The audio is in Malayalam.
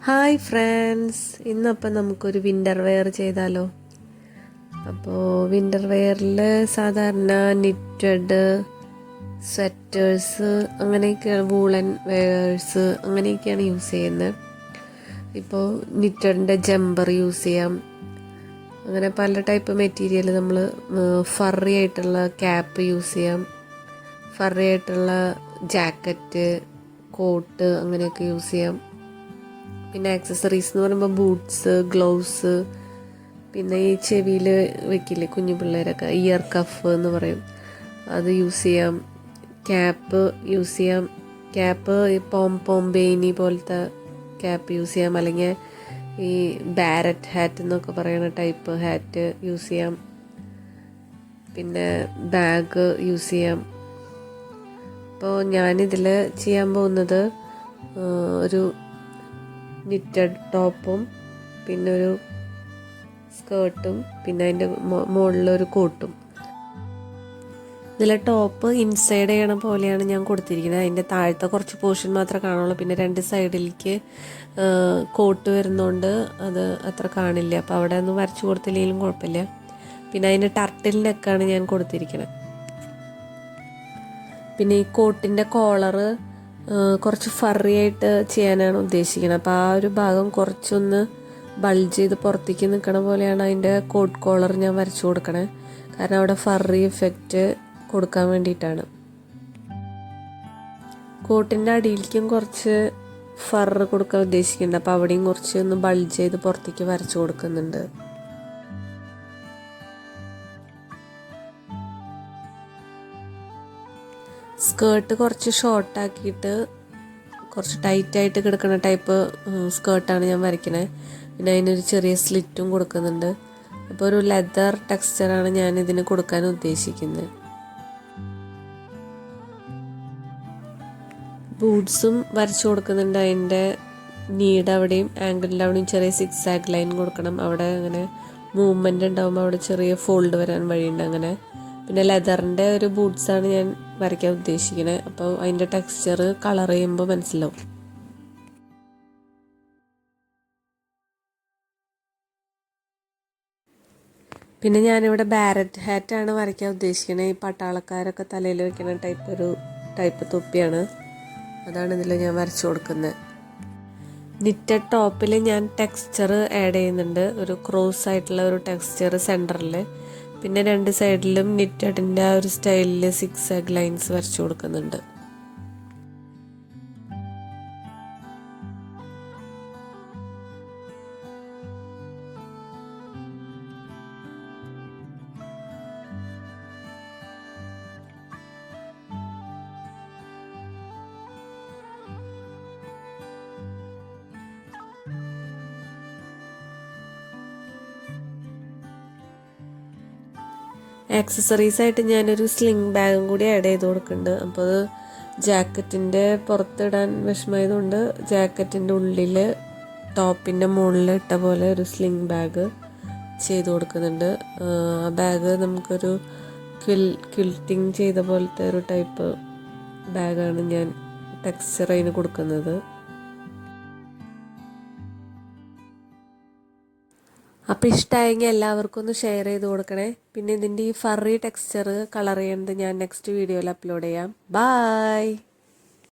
ഹായ് ഫ്രണ്ട്സ്, ഇന്നപ്പം നമുക്കൊരു വിൻ്റർ വെയർ ചെയ്താലോ. അപ്പോൾ വിൻ്റർ വെയറിൽ സാധാരണ നിറ്റഡ് സ്വെറ്റേഴ്സ് അങ്ങനെയൊക്കെ, വൂളൻ വെയേഴ്സ് അങ്ങനെയൊക്കെയാണ് യൂസ് ചെയ്യുന്നത്. ഇപ്പോൾ നിറ്റഡിൻ്റെ ജമ്പർ യൂസ് ചെയ്യാം. അങ്ങനെ പല ടൈപ്പ് മെറ്റീരിയൽ നമ്മൾ ഫറി ആയിട്ടുള്ള ക്യാപ്പ് യൂസ് ചെയ്യാം, ഫറി ആയിട്ടുള്ള ജാക്കറ്റ്, കോട്ട് അങ്ങനെയൊക്കെ യൂസ് ചെയ്യാം. പിന്നെ ആക്സസറീസ് എന്ന് പറയുമ്പോൾ ബൂട്ട്സ്, ഗ്ലൗസ്, പിന്നെ ഈ ചെവിയിൽ വെക്കില്ലേ കുഞ്ഞു പിള്ളേരൊക്കെ, ഇയർ കഫ് എന്ന് പറയും, അത് യൂസ് ചെയ്യാം. ക്യാപ്പ് യൂസ് ചെയ്യാം. ക്യാപ്പ് ഈ പോംബെയിനി പോലത്തെ ക്യാപ്പ് യൂസ് ചെയ്യാം, അല്ലെങ്കിൽ ഈ ബാരറ്റ് ഹാറ്റ് എന്നൊക്കെ പറയുന്ന ടൈപ്പ് ഹാറ്റ് യൂസ് ചെയ്യാം. പിന്നെ ബാഗ് യൂസ് ചെയ്യാം. അപ്പോൾ ഞാനിതിൽ ചെയ്യാൻ പോകുന്നത് ഒരു നിറ്റഡ് ടോപ്പും പിന്നെ ഒരു സ്കേർട്ടും പിന്നെ അതിൻ്റെ മുകളിലൊരു കോട്ടും. ഇതിലെ ടോപ്പ് ഇൻസൈഡ് ചെയ്യണ പോലെയാണ് ഞാൻ കൊടുത്തിരിക്കുന്നത്. അതിൻ്റെ താഴത്തെ കുറച്ച് പോർഷൻ മാത്രമേ കാണുള്ളൂ. പിന്നെ രണ്ട് സൈഡിലേക്ക് കോട്ട് വരുന്നതുകൊണ്ട് അത് അത്ര കാണില്ല. അപ്പോൾ അവിടെ ഒന്നും വരച്ചു കൊടുത്തില്ലെങ്കിലും കുഴപ്പമില്ല. പിന്നെ അതിന് ടർട്ടിൽ നെക്കാണ് ഞാൻ കൊടുത്തിരിക്കുന്നത്. പിന്നെ ഈ കോട്ടിൻ്റെ കോളറ് കുറച്ച് ഫറി ആയിട്ട് ചെയ്യാനാണ് ഉദ്ദേശിക്കുന്നത്. അപ്പോൾ ആ ഒരു ഭാഗം കുറച്ചൊന്ന് ബൾജ് ചെയ്ത് പുറത്തേക്ക് നിൽക്കണ പോലെയാണ് അതിൻ്റെ കോട്ട് കോളർ ഞാൻ വരച്ചു കൊടുക്കണേ. കാരണം അവിടെ ഫറി എഫക്റ്റ് കൊടുക്കാൻ വേണ്ടിയിട്ടാണ്. കോട്ടിൻ്റെ അടിയിലേക്കും കുറച്ച് ഫർ കൊടുക്കാൻ ഉദ്ദേശിക്കുന്നുണ്ട്. അപ്പോൾ അവിടെയും കുറച്ച് ഒന്ന് ബൾജ് ചെയ്ത് പുറത്തേക്ക് വരച്ചു കൊടുക്കുന്നുണ്ട്. സ്കേർട്ട് കുറച്ച് ഷോർട്ടാക്കിയിട്ട് കുറച്ച് ടൈറ്റായിട്ട് കിടക്കുന്ന ടൈപ്പ് സ്കേർട്ടാണ് ഞാൻ വരയ്ക്കണേ. പിന്നെ അതിനൊരു ചെറിയ സ്ലിറ്റും കൊടുക്കുന്നുണ്ട്. അപ്പോൾ ഒരു ലെതർ ടെക്സ്ചറാണ് ഞാൻ ഇതിന് കൊടുക്കാൻ ഉദ്ദേശിക്കുന്നത്. ബൂട്ട്സും വരച്ചു കൊടുക്കുന്നുണ്ട്. അതിൻ്റെ നീഡ് അവിടെയും ആംഗിളിൻ്റെ അവിടെയും ചെറിയ സിക്സ് ആഗ് ലൈൻ കൊടുക്കണം. അവിടെ അങ്ങനെ മൂവ്മെൻ്റ് ഉണ്ടാകുമ്പോൾ അവിടെ ചെറിയ ഫോൾഡ് വരാൻ വഴിയുണ്ട്. അങ്ങനെ പിന്നെ ലെതറിൻ്റെ ഒരു ബൂട്ട്സാണ് ഞാൻ വരയ്ക്കാൻ ഉദ്ദേശിക്കുന്നത്. അപ്പോൾ അതിൻ്റെ ടെക്സ്ചർ കളർ ചെയ്യുമ്പോൾ മനസ്സിലാവും. പിന്നെ ഞാനിവിടെ ബാരറ്റ് ഹാറ്റാണ് വരയ്ക്കാൻ ഉദ്ദേശിക്കുന്നത്. ഈ പട്ടാളക്കാരൊക്കെ തലയിൽ വെക്കുന്ന ടൈപ്പ് തൊപ്പിയാണ്. അതാണ് ഇതിൽ ഞാൻ വരച്ചു കൊടുക്കുന്നത്. നിറ്റഡ് ടോപ്പിൽ ഞാൻ ടെക്സ്ചർ ആഡ് ചെയ്യുന്നുണ്ട്. ഒരു ക്രോസ് ആയിട്ടുള്ള ഒരു ടെക്സ്ചർ സെൻറ്ററിൽ, പിന്നെ രണ്ട് സൈഡിലും നിറ്റഡിൻ്റെ ആ ഒരു സ്റ്റൈലിൽ സിക്സ് ആഗ് ലൈൻസ് വരച്ചു കൊടുക്കുന്നുണ്ട്. ആക്സസറീസ് ആയിട്ട് ഞാനൊരു സ്ലിംഗ് ബാഗും കൂടി ആഡ് ചെയ്ത് കൊടുക്കുന്നുണ്ട്. അപ്പോൾ അത് ജാക്കറ്റിൻ്റെ പുറത്തിടാൻ വിഷമമായതുകൊണ്ട് ജാക്കറ്റിൻ്റെ ഉള്ളിൽ ടോപ്പിൻ്റെ മുകളിൽ ഇട്ട പോലെ ഒരു സ്ലിംഗ് ബാഗ് ചെയ്ത് കൊടുക്കുന്നുണ്ട്. ആ ബാഗ് നമുക്കൊരു ക്വിൽറ്റിങ് ചെയ്ത പോലത്തെ ഒരു ടൈപ്പ് ബാഗാണ് ഞാൻ ടെക്സ്ചർ അതിന് കൊടുക്കുന്നത്. അപ്പോൾ ഇഷ്ടമായെങ്കിൽ എല്ലാവർക്കും ഒന്ന് ഷെയർ ചെയ്ത് കൊടുക്കണേ. പിന്നെ ഇതിൻ്റെ ഈ ഫറി ടെക്സ്ചർ കളർ ചെയ്യുന്നത് ഞാൻ നെക്സ്റ്റ് വീഡിയോയിൽ അപ്ലോഡ് ചെയ്യാം. ബായ്.